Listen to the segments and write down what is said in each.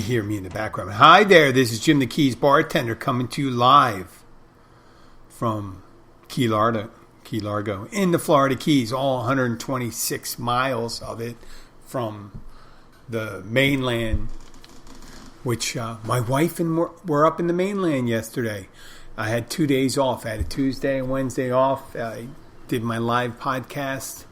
hear me in the background. Hi there, this is Jim the Keys Bartender coming to you live from Key Largo in the Florida Keys, all 126 miles of it from the mainland, which my wife and were up in the mainland yesterday. I had 2 days off. I had a Tuesday and Wednesday off. I did my live podcast,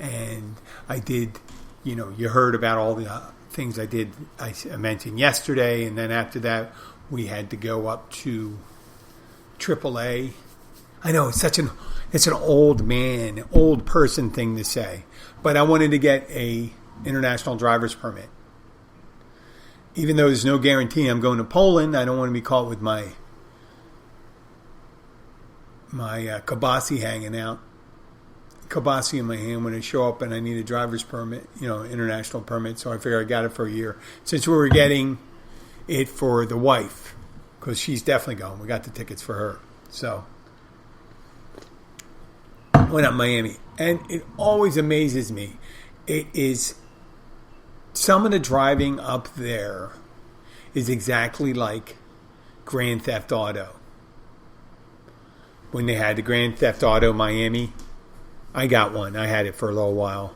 and I did, you heard about all the things I did. I mentioned yesterday, and then after that, we had to go up to AAA. I know it's an old person thing to say, but I wanted to get a international driver's permit. Even though there's no guarantee I'm going to Poland, I don't want to be caught with my kibasi hanging out. Kibasi in my hand when I show up and I need a driver's permit, international permit. So I figure I got it for a year. Since we were getting it for the wife, because she's definitely going. We got the tickets for her. So went up Miami. And it always amazes me. It is, some of the driving up there is exactly like Grand Theft Auto. When they had the Grand Theft Auto Miami, I got one. I had it for a little while.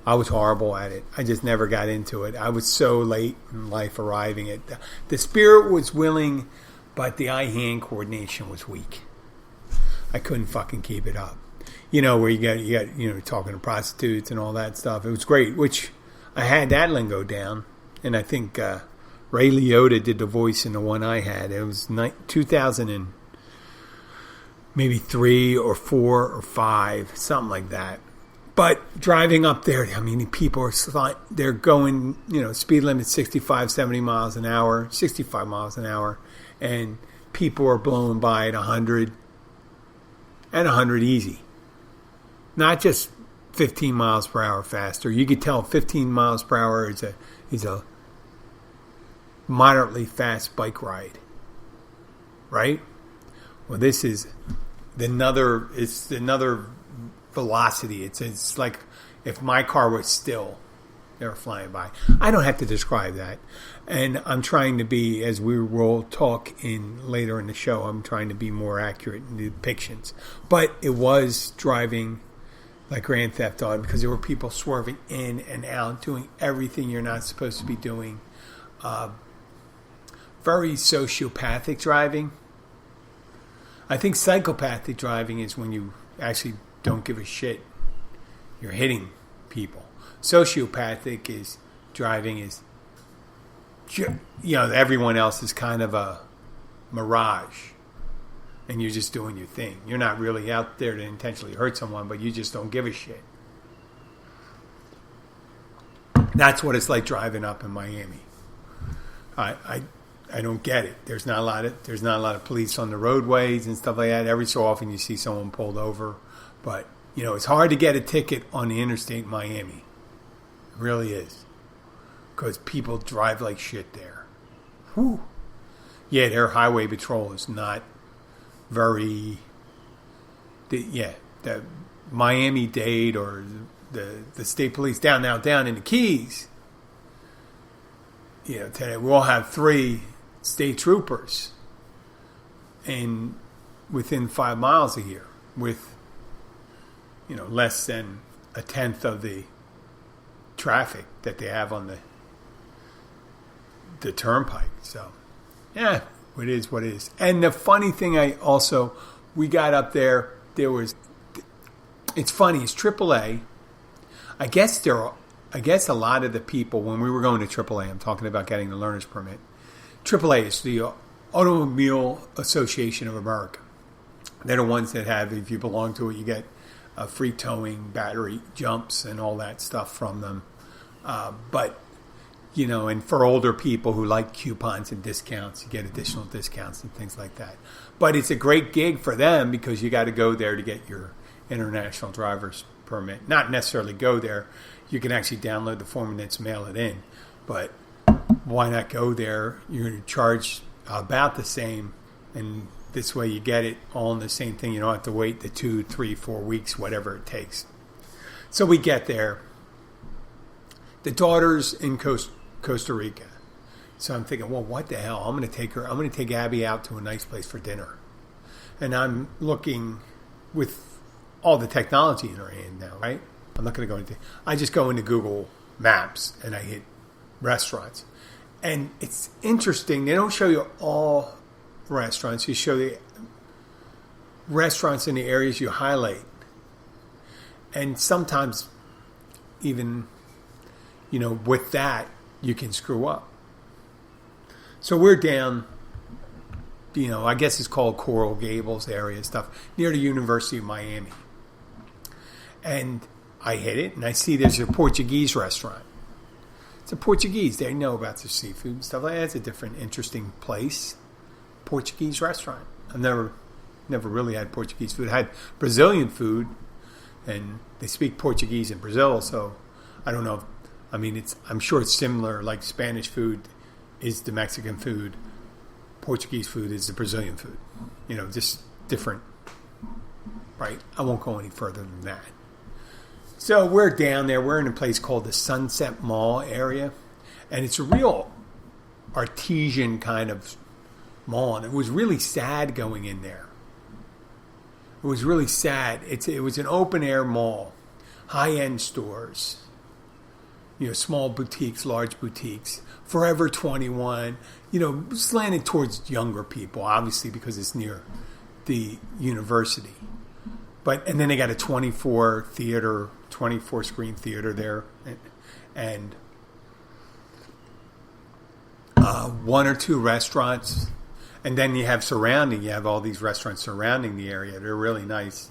I was horrible at it. I just never got into it. I was so late in life arriving at the spirit was willing, but the eye-hand coordination was weak. I couldn't fucking keep it up. Where you got talking to prostitutes and all that stuff. It was great, which I had that lingo down, and I think Ray Liotta did the voice in the one I had. It was 2000 and maybe 3 or 4 or 5, something like that. But driving up there, people are, they're going, speed limit 65, 70 miles an hour, 65 miles an hour, and people are blowing by at 100 and 100 easy. Not just 15 miles per hour faster. You could tell 15 miles per hour is a moderately fast bike ride, right? Well, this is another velocity. It's like if my car was still, they were flying by. I don't have to describe that. And I'm trying to be, as we will talk later in the show, I'm trying to be more accurate in the depictions. But it was driving like Grand Theft Auto because there were people swerving in and out, doing everything you're not supposed to be doing. Very sociopathic driving. I think psychopathic driving is when you actually don't give a shit. You're hitting people. Sociopathic driving is, everyone else is kind of a mirage. And you're just doing your thing. You're not really out there to intentionally hurt someone, but you just don't give a shit. That's what it's like driving up in Miami. I don't get it. There's not a lot of police on the roadways and stuff like that. Every so often you see someone pulled over, but it's hard to get a ticket on the interstate in Miami. It really is, because people drive like shit there. Whew. Yeah, their highway patrol is not very. The Miami-Dade or the state police down in the Keys. Today we'll have 3 state troopers within 5 miles a year with less than a tenth of the traffic that they have on the turnpike. So yeah, it is what it is. And the funny thing, we got up there, it's funny, it's AAA. I guess a lot of the people, when we were going to AAA, I'm talking about getting the learner's permit. AAA is the Automobile Association of America. They're the ones that have, if you belong to it, you get free towing, battery jumps, and all that stuff from them. But, and for older people who like coupons and discounts, you get additional discounts and things like that. But it's a great gig for them because you got to go there to get your international driver's permit. Not necessarily go there. You can actually download the form and then mail it in. But why not go there? You're going to charge about the same, and this way you get it all in the same thing. You don't have to wait the 2, 3, 4 weeks, whatever it takes. So we get there. The daughter's in Costa Rica. So I'm thinking, well, what the hell? I'm going to take Abby out to a nice place for dinner. And I'm looking with all the technology in her hand now, right? I'm not going to go into, I just go into Google Maps and I hit restaurants. And it's interesting. They don't show you all restaurants. You show the restaurants in the areas you highlight. And sometimes even, with that, you can screw up. So we're down, I guess it's called Coral Gables area stuff, near the University of Miami. And I hit it, and I see there's a Portuguese restaurant. It's a Portuguese. They know about the seafood and stuff like that. It's a different, interesting place. Portuguese restaurant. I've never really had Portuguese food. I had Brazilian food, and they speak Portuguese in Brazil, so I don't know. I'm sure it's similar, like Spanish food is the Mexican food. Portuguese food is the Brazilian food. Just different, right? I won't go any further than that. So we're down there. We're in a place called the Sunset Mall area. And it's a real artesian kind of mall. And it was really sad going in there. It was really sad. It was an open-air mall. High-end stores. Small boutiques, large boutiques. Forever 21. Slanted towards younger people, obviously, because it's near the university. And then they got a 24 screen theater there, and one or two restaurants, and then you have all these restaurants surrounding the area. They're really nice,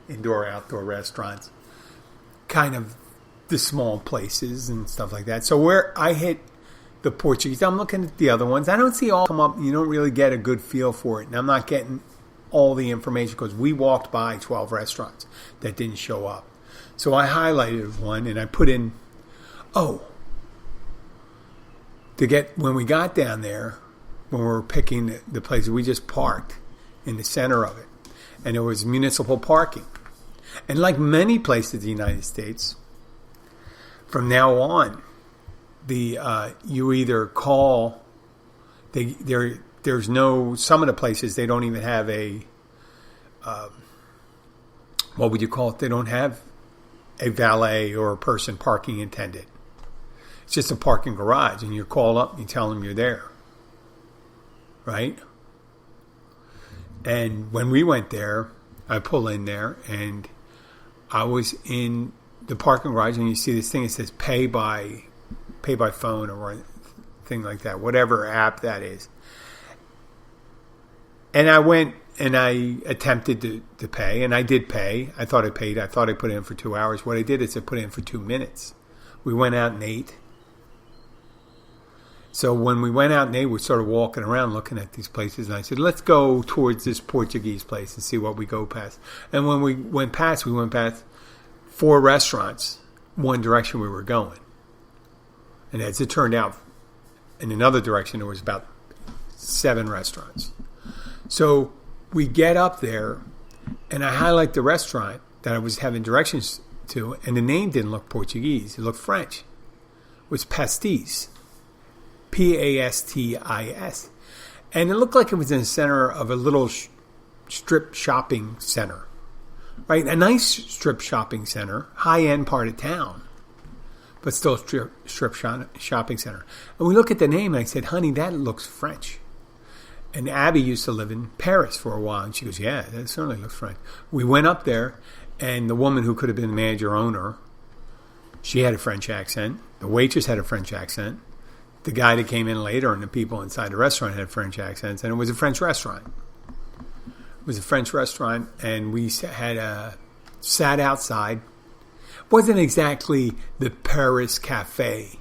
indoor, outdoor restaurants, kind of the small places and stuff like that. So where I hit the Portuguese, I'm looking at the other ones. I don't see all come up. You don't really get a good feel for it, and I'm not getting all the information because we walked by 12 restaurants that didn't show up. So I highlighted one and I put in, when we got down there, when we were picking the place, we just parked in the center of it. And there was municipal parking. And like many places in the United States, from now on, you either call, there's no, some of the places they don't even have what would you call it? They don't have a valet or a person parking attendant. It's just a parking garage, and you call up and you tell them you're there. Right? And when we went there, I pull in there, and I was in the parking garage, and you see this thing that says pay by phone or thing like that, whatever app that is. And I went and I attempted to pay, and I did pay. I thought I paid. I thought I put in for 2 hours. What I did is I put in for 2 minutes. We went out and ate. So when we went out and ate, we started walking around looking at these places, and I said, let's go towards this Portuguese place and see what we go past. And when we went past 4 restaurants, one direction we were going. And as it turned out, in another direction, there was about 7 restaurants. So we get up there, and I highlight the restaurant that I was having directions to, and the name didn't look Portuguese. It looked French. It was Pastis. Pastis. And it looked like it was in the center of a little strip shopping center. Right? A nice strip shopping center, high-end part of town, but still a strip shopping center. And we look at the name, and I said, honey, that looks French. And Abby used to live in Paris for a while. And she goes, yeah, that certainly looks French. We went up there, and the woman who could have been the manager owner, she had a French accent. The waitress had a French accent. The guy that came in later and the people inside the restaurant had French accents. And it was a French restaurant. It was a French restaurant, and we had sat outside. It wasn't exactly the Paris cafe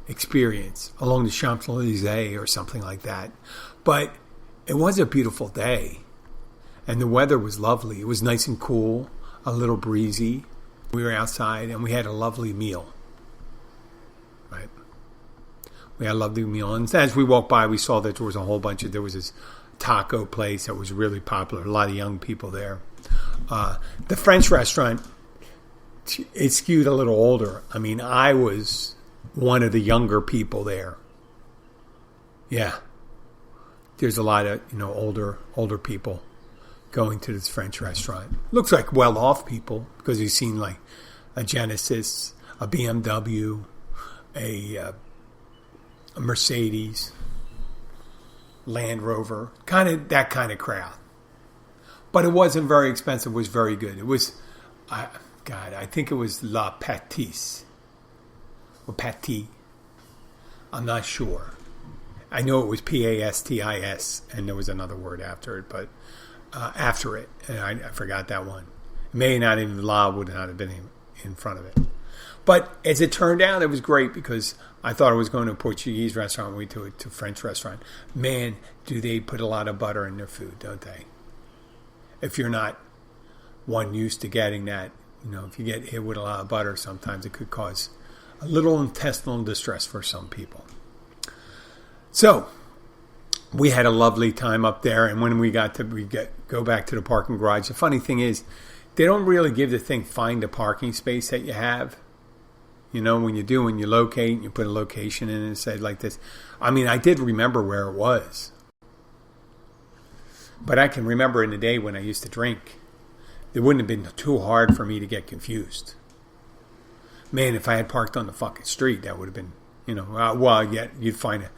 experience along the Champs-Élysées or something like that. But it was a beautiful day, and the weather was lovely. It was nice and cool, a little breezy. We were outside, and we had a lovely meal. Right? We had a lovely meal. And as we walked by, we saw that there was this taco place that was really popular. A lot of young people there. The French restaurant, it skewed a little older. I mean, I was one of the younger people there. Yeah. There's a lot of, older people going to this French restaurant. Looks like well-off people because you've seen like a Genesis, a BMW, a Mercedes, Land Rover, that kind of crowd. But it wasn't very expensive. It was very good. It was, I think it was La Patisse or Patis. I'm not sure. I know it was Pastis, and there was another word after it, but after it, and I forgot that one. May not even La would not have been in front of it. But as it turned out, it was great because I thought I was going to a Portuguese restaurant, went to a French restaurant. Man, do they put a lot of butter in their food, don't they? If you're not one used to getting that, if you get hit with a lot of butter, sometimes it could cause a little intestinal distress for some people. So we had a lovely time up there, and when we go back to the parking garage. The funny thing is, they don't really give the thing find the parking space that you have. When you do, when you locate and you put a location in and say like this. I mean, I did remember where it was, but I can remember in the day when I used to drink, it wouldn't have been too hard for me to get confused. Man, if I had parked on the fucking street, that would have been, you'd find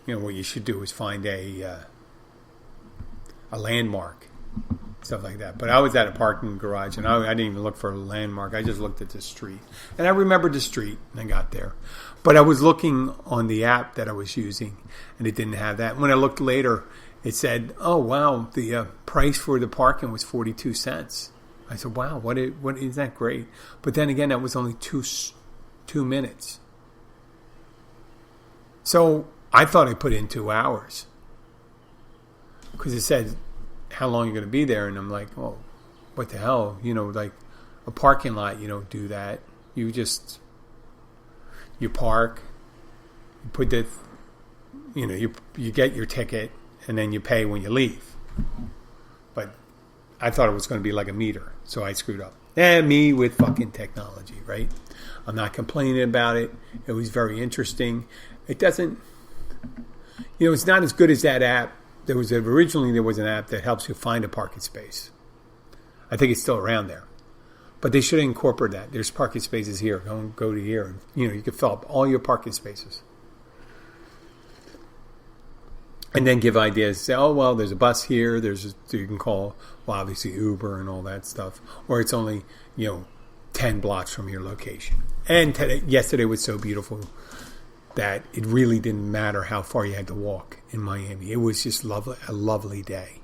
what you should do is find a landmark, stuff like that. But I was at a parking garage, and I didn't even look for a landmark. I just looked at the street, and I remembered the street, and I got there. But I was looking on the app that I was using, and it didn't have that. When I looked later, it said, "Oh wow, the price for the parking was 42 cents." I said, "Wow, what is that great?" But then again, that was only 2 minutes. So I thought I put in 2 hours because it said how long you're going to be there, and I'm like, well, what the hell? Like a parking lot, you don't do that. You park, you put the, you get your ticket, and then you pay when you leave. But I thought it was going to be like a meter, so I screwed up. And me with fucking technology, right? I'm not complaining about it. It was very interesting. It doesn't, it's not as good as that app. Originally there was an app that helps you find a parking space. I think it's still around there. But they should incorporate that. There's parking spaces here. Go to here. You can fill up all your parking spaces. And then give ideas. Say, oh, well, there's a bus here. You can call, obviously, Uber and all that stuff. Or it's only, 10 blocks from your location. And yesterday was so beautiful that it really didn't matter how far you had to walk in Miami. It was just a lovely day.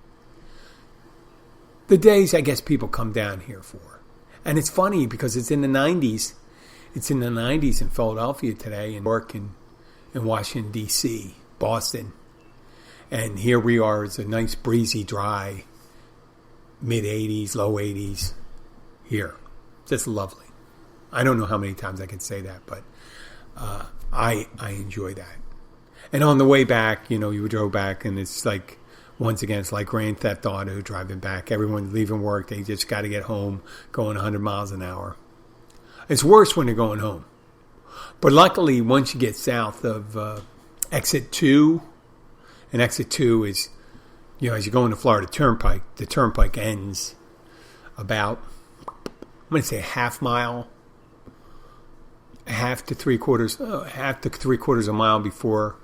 The days, I guess, people come down here for. And it's funny because it's in the 90s. It's in the 90s in Philadelphia today, in New York, and in Washington, D.C., Boston. And here we are. It's a nice, breezy, dry, mid-80s, low 80s here. Just lovely. I don't know how many times I can say that, but I enjoy that. And on the way back, you drove back, and it's like, once again, it's like Grand Theft Auto driving back. Everyone's leaving work. They just got to get home going 100 miles an hour. It's worse when they're going home. But luckily, once you get south of Exit 2, and Exit 2 is, as you go into Florida Turnpike, the Turnpike ends about, I'm going to say a half to three quarters a mile before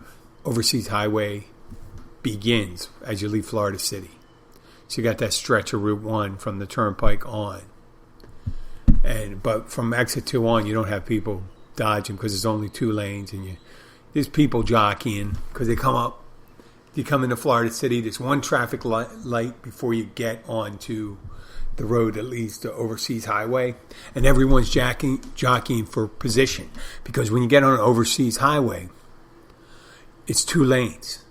Overseas Highway begins as you leave Florida City. So you got that stretch of Route 1 from the Turnpike on. But from Exit 2 on, you don't have people dodging because there's only 2 lanes, and there's people jockeying because they come up. You come into Florida City, there's one traffic light before you get onto the road that leads to Overseas Highway, and everyone's jockeying for position because when you get on an Overseas Highway, it's 2 lanes.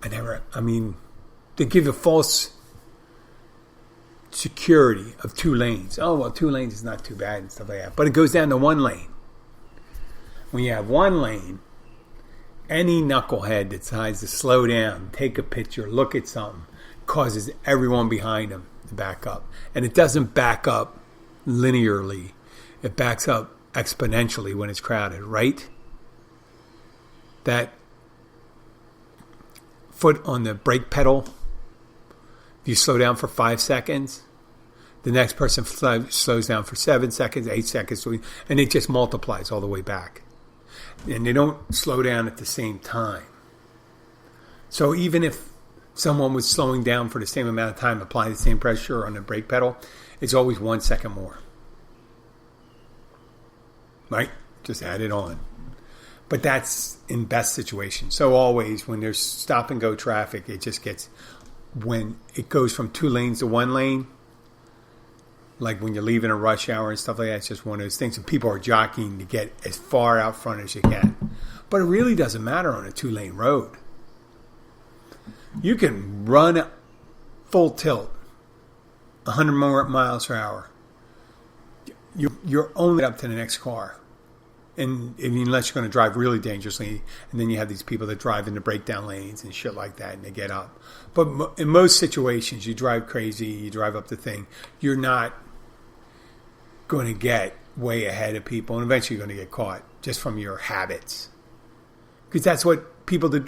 They give a false security of 2 lanes. Oh, well, 2 lanes is not too bad and stuff like that. But it goes down to 1 lane. When you have 1 lane, any knucklehead that decides to slow down, take a picture, look at something, causes everyone behind them to back up. And it doesn't back up linearly. It backs up exponentially when it's crowded, right? that foot on the brake pedal, if you slow down for 5 seconds, the next person slows down for 7 seconds, 8 seconds, and it just multiplies all the way back. And they don't slow down at the same time. So even if someone was slowing down for the same amount of time, applying the same pressure on the brake pedal, it's always 1 second more. Right? Just add it on. But that's in best situations. So always when there's stop and go traffic, it just gets, when it goes from 2 lanes to 1 lane, like when you're leaving a rush hour and stuff like that, it's just one of those things. And people are jockeying to get as far out front as you can. But it really doesn't matter on a 2-lane road. You can run full tilt, 100 more miles per hour. You're only up to the next car. And unless you're going to drive really dangerously, and then you have these people that drive in the breakdown lanes and shit like that, and they get up. But in most situations, you drive crazy, you drive up the thing, you're not going to get way ahead of people, and eventually you're going to get caught just from your habits. Because that's what people that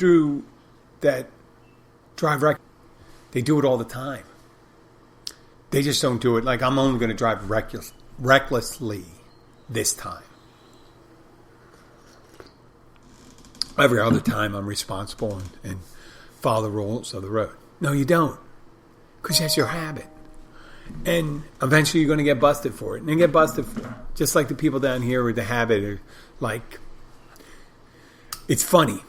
drive reckless, they do it all the time. They just don't do it like, I'm only going to drive recklessly this time. Every other time I'm responsible and follow the rules of the road. No, you don't. Because that's your habit. And eventually you're going to get busted for it. And then get busted for it. Just like the people down here with the habit of, like, it's funny.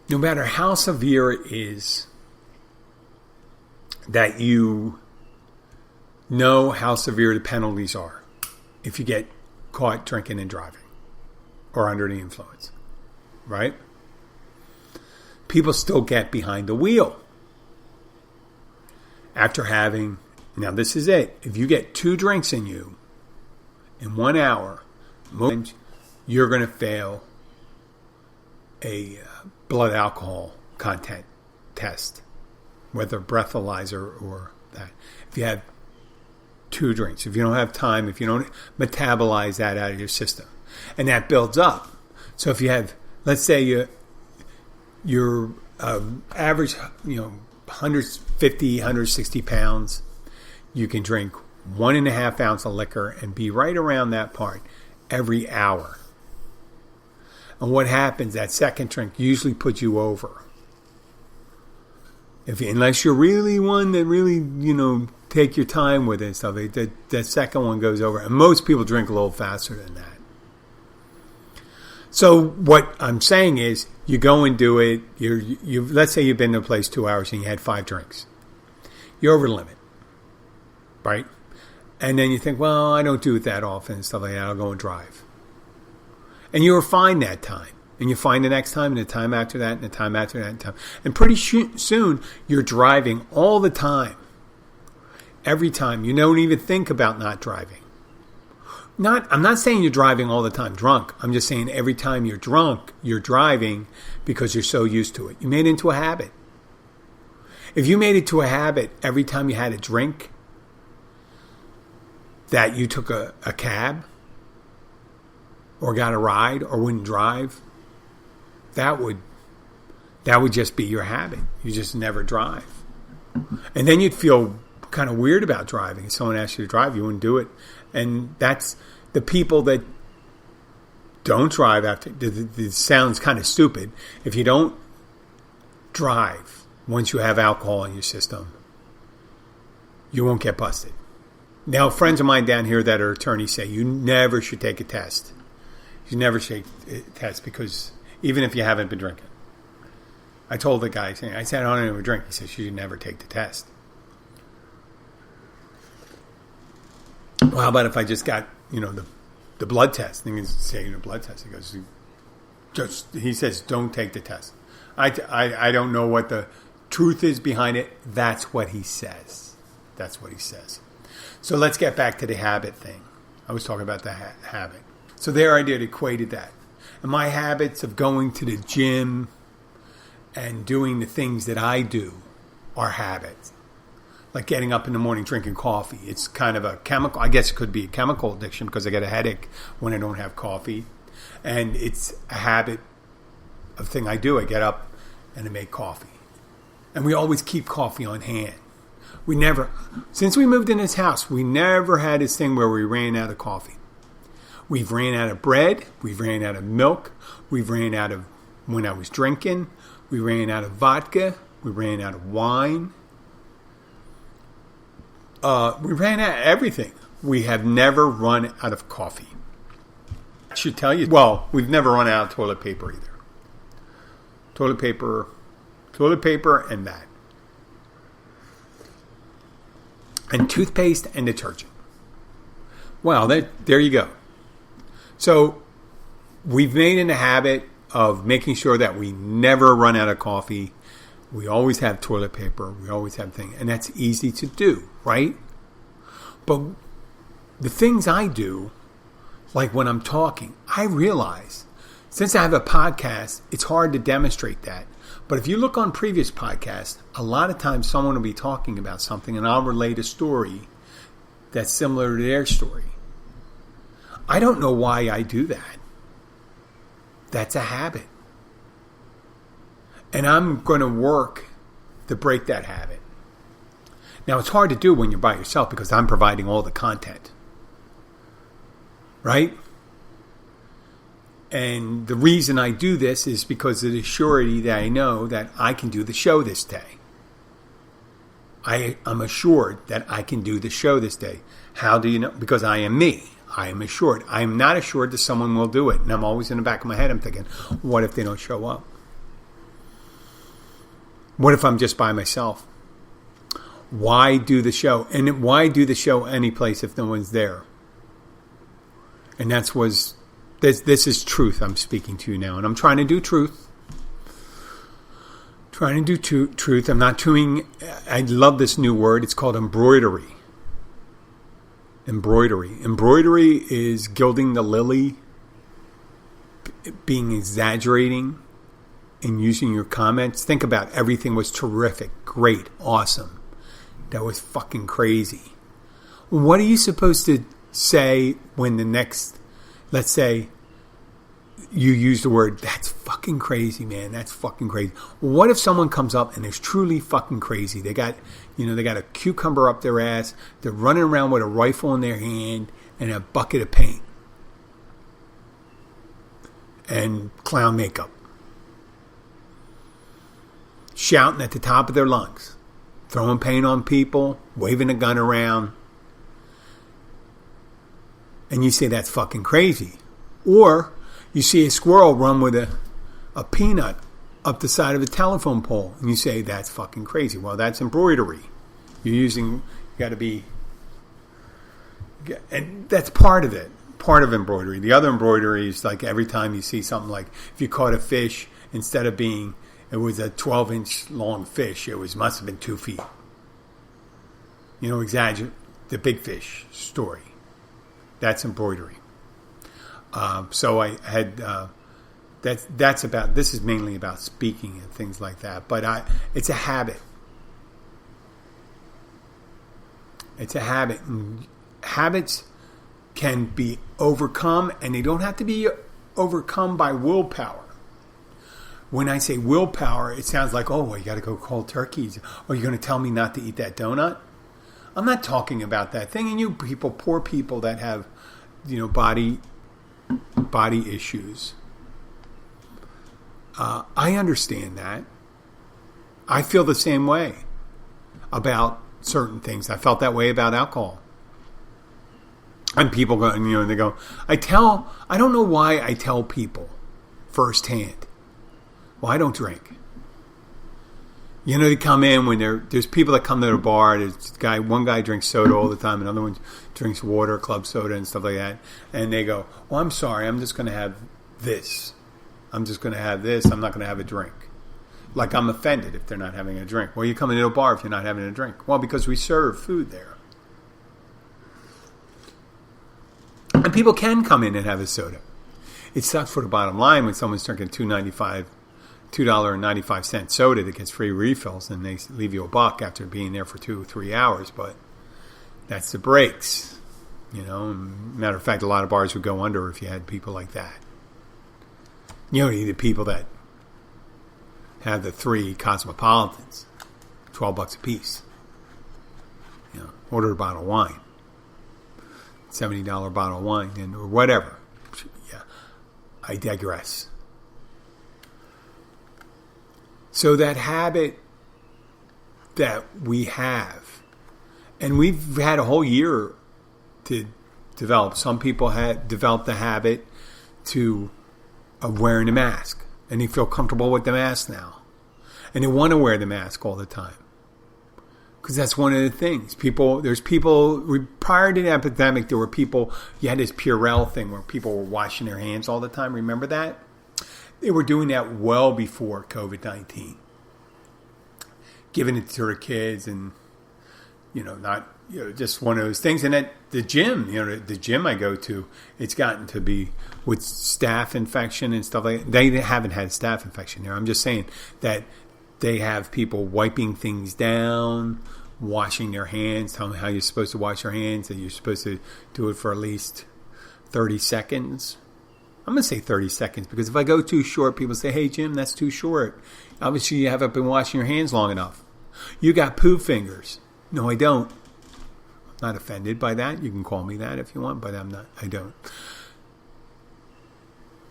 No matter how severe it is, that you know how severe the penalties are if you get caught drinking and driving or under the influence. Right? People still get behind the wheel after having, now this is it, if you get 2 drinks in you in 1 hour, most times you're going to fail a blood alcohol content test, whether breathalyzer or that. If you have 2 drinks, if you don't have time, if you don't metabolize that out of your system, and that builds up. So if you have, let's say your average, 150, 160 pounds, you can drink 1.5 ounce of liquor and be right around that part every hour. And what happens, that second drink usually puts you over. Unless you're really one that really, take your time with it and stuff, that second one goes over. And most people drink a little faster than that. So what I'm saying is, you go and do it. Let's say you've been to a place 2 hours and you had 5 drinks. You're over the limit, right? And then you think, well, I don't do it that often and stuff like that. I'll go and drive. And you were fine that time. And you find the next time, and the time after that, and the time after that, and time. And pretty soon, you're driving all the time. Every time. You don't even think about not driving. I'm not saying you're driving all the time drunk. I'm just saying every time you're drunk, you're driving because you're so used to it. You made it into a habit. If you made it to a habit every time you had a drink, that you took a cab or got a ride or wouldn't drive, that would just be your habit. You just never drive. And then you'd feel kind of weird about driving. If someone asked you to drive, you wouldn't do it. And that's the people that don't drive after. It sounds kind of stupid. If you don't drive once you have alcohol in your system, you won't get busted. Now, friends of mine down here that are attorneys say you never should take a test. You never should take a test because even if you haven't been drinking. I told the guy, I said, I don't even drink. He says, you should never take the test. Well, how about if I just got, the blood test? And he's saying the blood test. He goes, he says, don't take the test. I don't know what the truth is behind it. That's what he says. That's what he says. So let's get back to the habit thing. I was talking about the habit. So there I did equated that. And my habits of going to the gym and doing the things that I do are habits. Like getting up in the morning, drinking coffee. It's kind of a chemical, I guess it could be a chemical addiction because I get a headache when I don't have coffee. And it's a habit a thing I do. I get up and I make coffee. And we always keep coffee on hand. We never, since we moved in this house, we never had this thing where we ran out of coffee. We've ran out of bread. We've ran out of milk. We've ran out of, when I was drinking, we ran out of vodka. We ran out of wine. We ran out of everything. We have never run out of coffee. I should tell you, well, we've never run out of toilet paper either. Toilet paper and that. And toothpaste and detergent. Well, there you go. So we've made it a habit of making sure that we never run out of coffee. We always have toilet paper. We always have things. And that's easy to do, right? But the things I do, like when I'm talking, I realize, since I have a podcast, it's hard to demonstrate that. But if you look on previous podcasts, a lot of times someone will be talking about something and I'll relate a story that's similar to their story. I don't know why I do that. That's a habit. And I'm going to work to break that habit. Now, it's hard to do when you're by yourself because I'm providing all the content. Right? And the reason I do this is because of the surety that I know that I can do the show this day. I'm assured that I can do the show this day. How do you know? Because I am me. I am assured. I am not assured that someone will do it. And I'm always in the back of my head, I'm thinking, what if they don't show up? What if I'm just by myself? Why do the show? And why do the show any place if no one's there? And this is truth I'm speaking to you now. And I'm trying to do truth. Trying to do truth. I'm not doing, I love this new word. It's called embroidery. Embroidery. Embroidery is gilding the lily, being exaggerating, and using your comments. Think about everything was terrific, great, awesome. That was fucking crazy. What are you supposed to say when the next, let's say, you use the word, that's fucking crazy, man. That's fucking crazy. What if someone comes up and is truly fucking crazy? They got a cucumber up their ass. They're running around with a rifle in their hand and a bucket of paint and clown makeup, shouting at the top of their lungs, throwing paint on people, waving a gun around. And you say that's fucking crazy. Or you see a squirrel run with a peanut up the side of a telephone pole. And you say that's fucking crazy. Well, that's embroidery. You got to be... And that's part of it. Part of embroidery. The other embroidery is like every time you see something like if you caught a fish, instead of being... It was a 12-inch long fish. It must have been 2 feet. Exaggerate the big fish story. That's embroidery. So I had that's about. This is mainly about speaking and things like that. But it's a habit. It's a habit. And habits can be overcome, and they don't have to be overcome by willpower. When I say willpower, it sounds like, oh, you got to go cold turkeys. Or you're going to tell me not to eat that donut? I'm not talking about that thing. And you people, poor people that have, body issues. I understand that. I feel the same way about certain things. I felt that way about alcohol. And people go, they go, I don't know why I tell people firsthand. Well, I don't drink. They come in when there's people that come to the bar. One guy drinks soda all the time, another one drinks water, club soda, and stuff like that. And they go, well, I'm sorry, I'm just going to have this. I'm just going to have this. I'm not going to have a drink. Like I'm offended if they're not having a drink. Well, you come into a bar if you're not having a drink. Well, because we serve food there. And people can come in and have a soda. It sucks for the bottom line when someone's drinking $2.95 soda that gets free refills and they leave you $1 after being there for 2 or 3 hours. But that's the breaks. Matter of fact, a lot of bars would go under if you had people like that. The people that have the 3 Cosmopolitans, $12 a piece. Order a bottle of wine, $70 bottle of wine, or whatever. Yeah, I digress. So that habit that we have, and we've had a whole year to develop. Some people had developed the habit of wearing a mask, and they feel comfortable with the mask now, and they want to wear the mask all the time because that's one of the things. There's people prior to the epidemic. There were people. You had this Purell thing where people were washing their hands all the time. Remember that? They were doing that well before COVID-19, giving it to their kids, and not just one of those things. And at the gym, the gym I go to, it's gotten to be with staph infection and stuff like that. They haven't had staph infection there. I'm just saying that they have people wiping things down, washing their hands, telling how you're supposed to wash your hands, that you're supposed to do it for at least 30 seconds. I'm going to say 30 seconds because if I go too short, people say, hey, Jim, that's too short. Obviously, you haven't been washing your hands long enough. You got poo fingers. No, I don't. I'm not offended by that. You can call me that if you want, but I don't.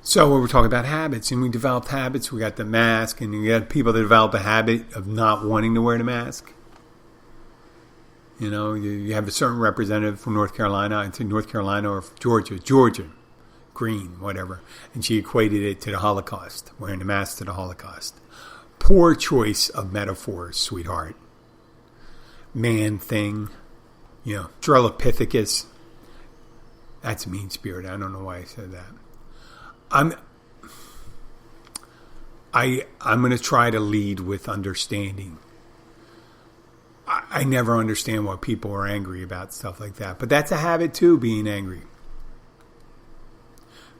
So we're talking about habits, and we developed habits. We got the mask, and you got people that develop a habit of not wanting to wear the mask. You have a certain representative from North Carolina, I think North Carolina or Georgia, Green, whatever, and she equated it to the Holocaust, wearing the mask to the Holocaust. Poor choice of metaphors, sweetheart. Man thing, Strelopithecus. That's mean spirit. I don't know why I said that. I'm going to try to lead with understanding. I never understand why people are angry about stuff like that, but that's a habit too. Being angry.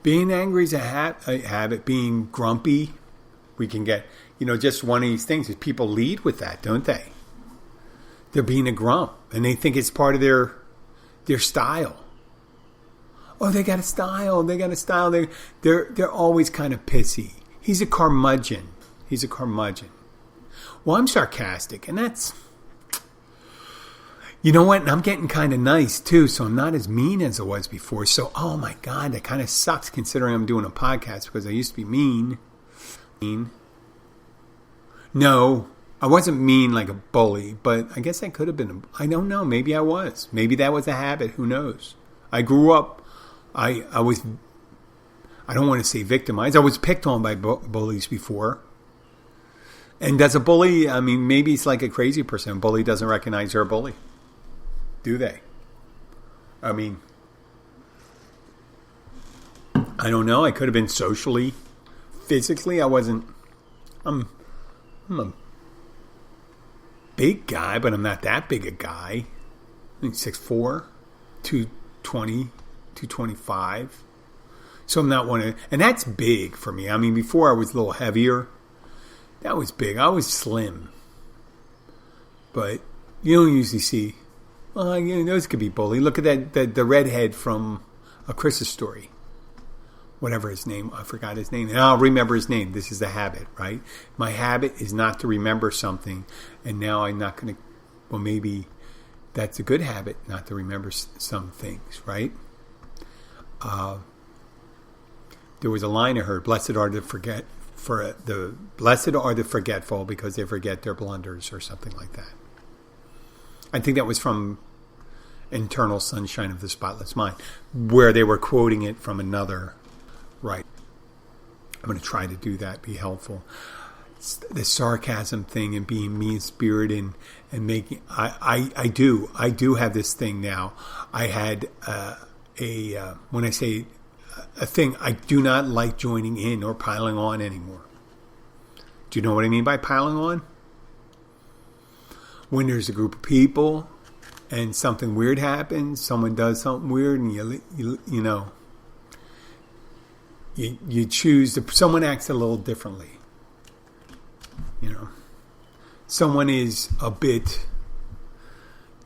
Being angry is a habit. Being grumpy, we can get. Just one of these things is people lead with that, don't they? They're being a grump, and they think it's part of their style. Oh, they got a style. They're always kind of pissy. He's a curmudgeon. Well, I'm sarcastic, and that's... You know what? And I'm getting kind of nice, too, so I'm not as mean as I was before. So, oh my God, that kind of sucks considering I'm doing a podcast because I used to be mean. No, I wasn't mean like a bully, but I guess I could have been. I don't know. Maybe I was. Maybe that was a habit. Who knows? I grew up. I don't want to say victimized. I was picked on by bullies before. And does a bully, maybe it's like a crazy person. A bully doesn't recognize they're a bully. Do they? I don't know. I could have been socially, physically. I wasn't. I'm a big guy, but I'm not that big a guy. I think 6'4", 220, 225. So I'm not one of, and that's big for me. Before I was a little heavier. That was big. I was slim. But you don't usually see, those could be bully. Look at the redhead from A Christmas Story. Whatever his name, I forgot his name. And I'll remember his name. This is the habit, right? My habit is not to remember something. And now I'm not going to, well, maybe that's a good habit, not to remember some things, right? There was a line I heard, blessed are the forgetful because they forget their blunders or something like that. I think that was from Eternal Sunshine of the Spotless Mind, where they were quoting it from another. Right. I'm going to try to do that, be helpful. The sarcasm thing and being mean-spirited and making... I do have this thing now. I had when I say a thing, I do not like joining in or piling on anymore. Do you know what I mean by piling on? When there's a group of people and something weird happens, someone does something weird and you choose someone acts a little differently. Someone is a bit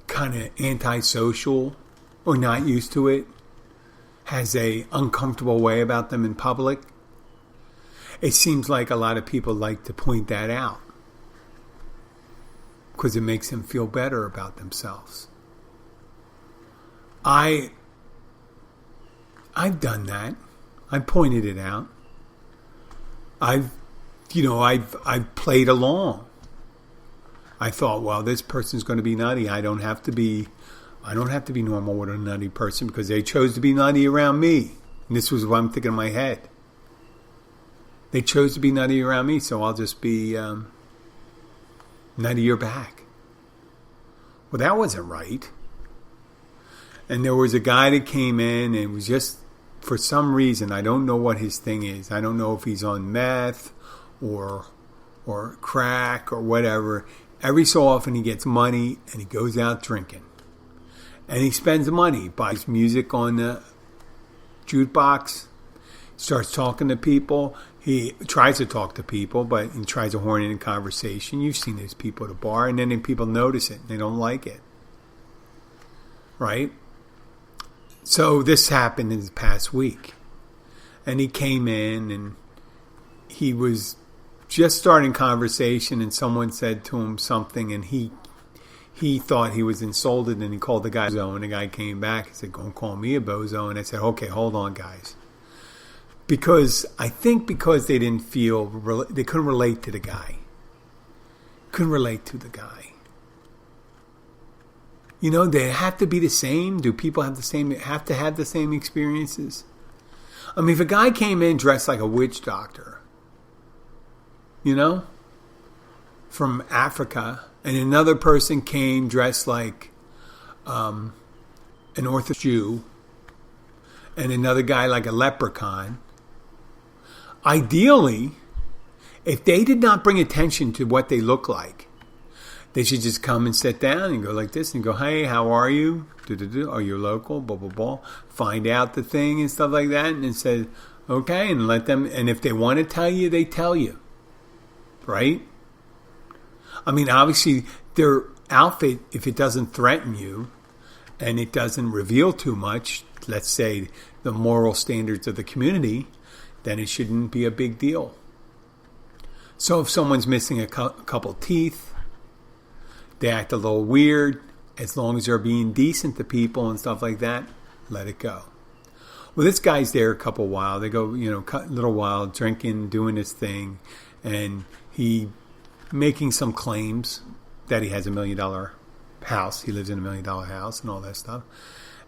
kind of antisocial or not used to it, has a uncomfortable way about them in public. it seems like a lot of people like to point that out because it makes them feel better about themselves. I've done that. I pointed it out. I've played along. I thought, well, this person's going to be nutty. I don't have to be normal with a nutty person because they chose to be nutty around me. And this was what I'm thinking in my head. They chose to be nutty around me, so I'll just be nuttier back. Well, that wasn't right. And there was a guy that came in and was just, for some reason, I don't know what his thing is. I don't know if he's on meth or crack or whatever. Every so often he gets money and he goes out drinking. And he spends the money, buys music on the jukebox, starts talking to people. He tries to talk to people, but he tries to horn in a conversation. You've seen these people at a bar, and then people notice it and they don't like it. Right? So this happened in the past week. And he came in and he was just starting conversation and someone said to him something and he thought he was insulted and he called the guy bozo and the guy came back and said, "Don't call me a bozo." And I said, "Okay, hold on, guys." Because they didn't feel, they couldn't relate to the guy. You know, they have to be the same. Do people have to have the same experiences? I mean, if a guy came in dressed like a witch doctor, you know, from Africa, and another person came dressed like an Orthodox Jew, and another guy like a leprechaun, ideally, if they did not bring attention to what they look like, they should just come and sit down and go like this and go, "Hey, how are you? Are you local? Blah, blah, blah." Find out the thing and stuff like that. And it says, okay, and let them, and if they want to tell you, they tell you. Right? I mean, obviously, their outfit, if it doesn't threaten you and it doesn't reveal too much, let's say the moral standards of the community, then it shouldn't be a big deal. So if someone's missing a couple teeth, they act a little weird, as long as they're being decent to people and stuff like that, let it go. Well, this guy's there a couple while. They go, a little while, drinking, doing his thing, and he making some claims that he has $1 million house. He lives in $1 million house and all that stuff.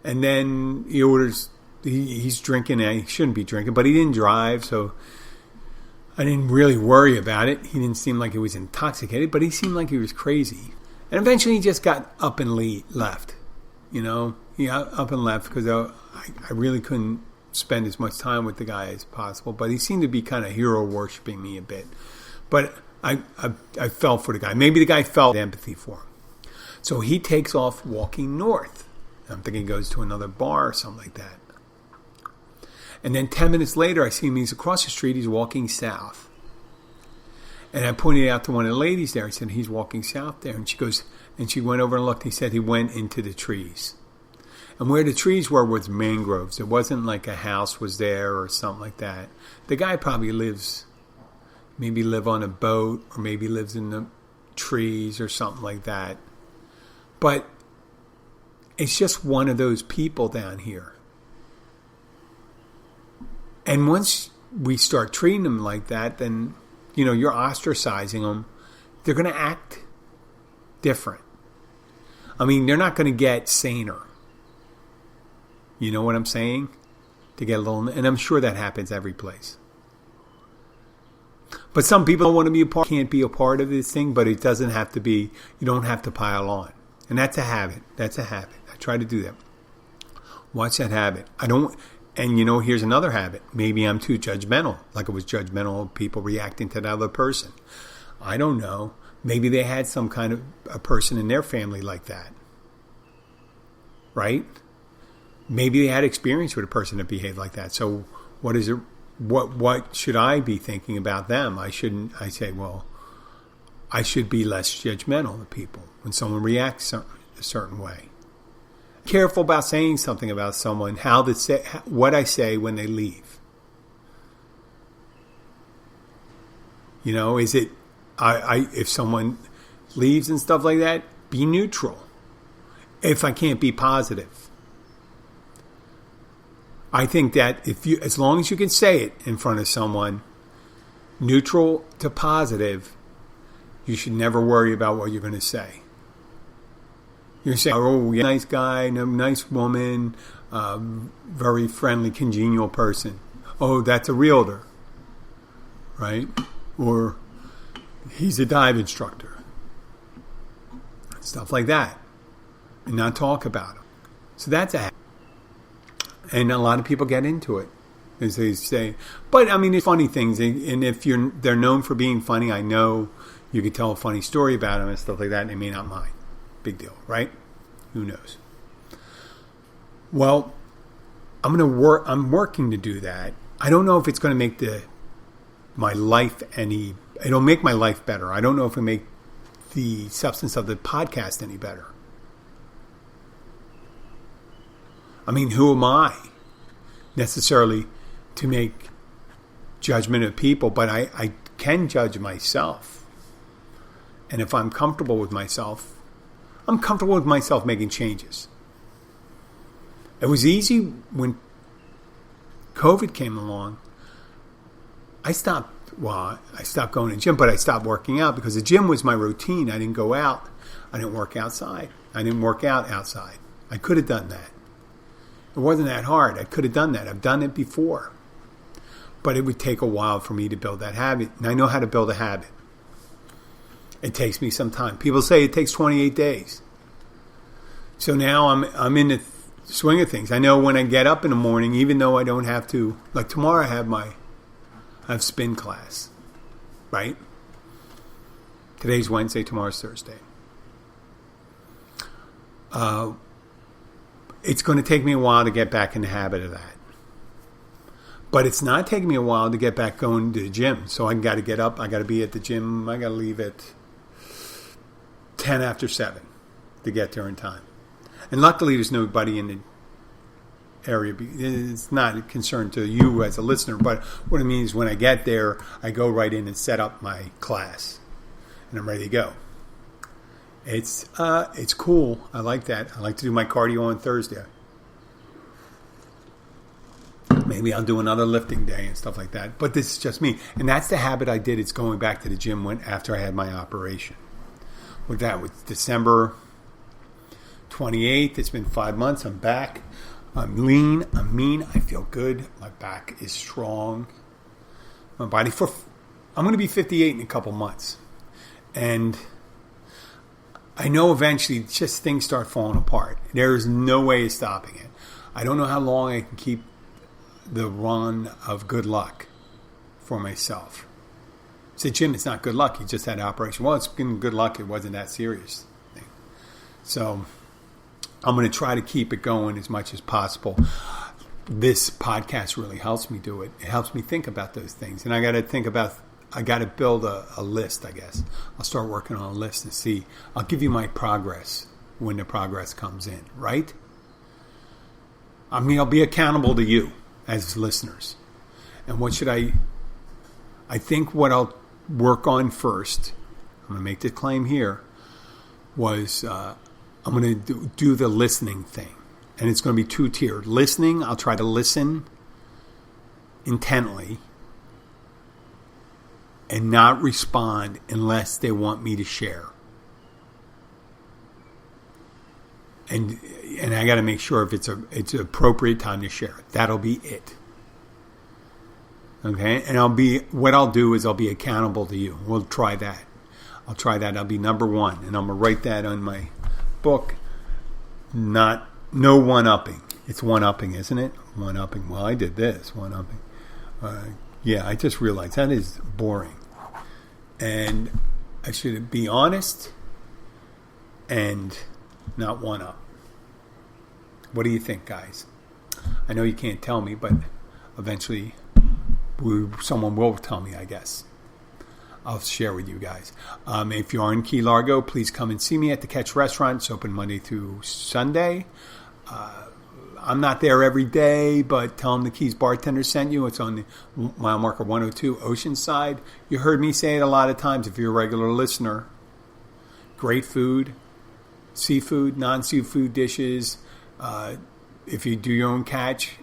And then he orders, he's drinking, and he shouldn't be drinking, but he didn't drive, so I didn't really worry about it. He didn't seem like he was intoxicated, but he seemed like he was crazy. And eventually he just got up and left. He got up and left because I really couldn't spend as much time with the guy as possible. But he seemed to be kind of hero worshiping me a bit. But I felt for the guy. Maybe the guy felt empathy for him. So he takes off walking north. I'm thinking he goes to another bar or something like that. And then 10 minutes later, I see him. He's across the street. He's walking south. And I pointed out to one of the ladies there. I said, "He's walking south there." And she goes, and she went over and looked. He said he went into the trees. And where the trees were was mangroves. It wasn't like a house was there or something like that. The guy probably maybe live on a boat or maybe lives in the trees or something like that. But it's just one of those people down here. And once we start treating them like that, then you're ostracizing them. They're going to act different. I mean, they're not going to get saner. You know what I'm saying? To get a little, and I'm sure that happens every place. But some people don't want to be can't be a part of this thing, but it doesn't have to be, you don't have to pile on. And that's a habit. I try to do that. Watch that habit. And here's another habit. Maybe I'm too judgmental, like I was judgmental of people reacting to the other person. I don't know. Maybe they had some kind of a person in their family like that. Right? Maybe they had experience with a person that behaved like that. So what is it? What should I be thinking about them? I should be less judgmental of people when someone reacts a certain way. Careful about saying something about someone, what I say when they leave. Is it, if someone leaves and stuff like that, be neutral. If I can't be positive. I think that as long as you can say it in front of someone, neutral to positive, you should never worry about what you're going to say. You're saying, oh, yeah, nice guy, nice woman, very friendly, congenial person. Oh, that's a realtor, right? Or he's a dive instructor. Stuff like that. And not talk about him. So that's a habit. And a lot of people get into it. As they say. But, it's funny things. And if they're known for being funny, I know you can tell a funny story about them and stuff like that, and they may not mind. Big deal, right? Who knows? Well, I'm working to do that. I don't know if it's going to make my life it'll make my life better. I don't know if it'll make the substance of the podcast any better. Who am I necessarily to make judgment of people? But I can judge myself. And if I'm comfortable with myself, I'm comfortable with myself making changes. It was easy when COVID came along. I stopped going to the gym, but I stopped working out because the gym was my routine. I didn't go out. I didn't work outside. I didn't work out outside. I could have done that. It wasn't that hard. I could have done that. I've done it before. But it would take a while for me to build that habit. And I know how to build a habit. It takes me some time. People say it takes 28 days. So now I'm in the swing of things. I know when I get up in the morning, even though I don't have to, like tomorrow I have spin class, right? Today's Wednesday, tomorrow's Thursday. It's going to take me a while to get back in the habit of that. But it's not taking me a while to get back going to the gym. So I got to get up. I got to be at the gym. I got to leave at 10 after 7 to get there in time. And luckily there's nobody in the area. It's not a concern to you as a listener. But what it means is when I get there, I go right in and set up my class. And I'm ready to go. It's cool. I like that. I like to do my cardio on Thursday. Maybe I'll do another lifting day and stuff like that. But this is just me. And that's the habit I did. It's going back to the gym after I had my operation. With December 28th. It's been 5 months. I'm back. I'm lean. I'm mean. I feel good. My back is strong. My body I'm going to be 58 in a couple months. And I know eventually just things start falling apart. There is no way of stopping it. I don't know how long I can keep the run of good luck for myself. Say, Jim, it's not good luck. You just had an operation. Well, it's been good luck. It wasn't that serious thing. So I'm going to try to keep it going as much as possible. This podcast really helps me do it. It helps me think about those things. And I got to build a list, I guess. I'll start working on a list and see. I'll give you my progress when the progress comes in, right? I'll be accountable to you as listeners. And what should I think what I'll work on first, I'm going to make the claim here, was I'm going to do the listening thing. And it's going to be two-tiered. Listening, I'll try to listen intently and not respond unless they want me to share. And I got to make sure if it's an appropriate time to share. That'll be it. Okay? And what I'll do is I'll be accountable to you. We'll try that. I'll try that. I'll be number one. And I'm going to write that on my book. No one-upping. It's one-upping, isn't it? One-upping. Well, I did this. One-upping. Yeah, I just realized that is boring. And I should be honest and not one-up. What do you think, guys? I know you can't tell me, but eventually someone will tell me, I guess. I'll share with you guys. If you are in Key Largo, please come and see me at the Catch Restaurant. It's open Monday through Sunday. I'm not there every day, but tell them the Keys Bartender sent you. It's on the mile marker 102 Oceanside. You heard me say it a lot of times if you're a regular listener. Great food, seafood, non-seafood dishes. If you do your own catch,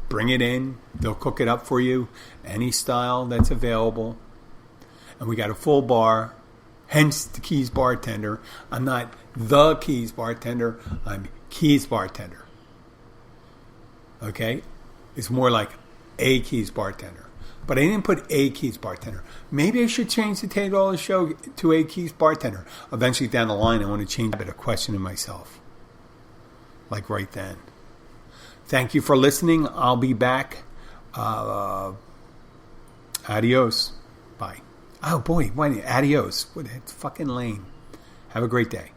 bring it in. They'll cook it up for you, any style that's available. And we got a full bar, hence the Keys Bartender. I'm not the Keys Bartender. I'm Keys Bartender. Okay? It's more like a Keys Bartender. But I didn't put a Keys Bartender. Maybe I should change the title of the show to a Keys Bartender. Eventually down the line, I want to change a bit of questioning myself. Like right then. Thank you for listening. I'll be back. Adios. Bye. Oh boy, adios. What? It's fucking lame. Have a great day.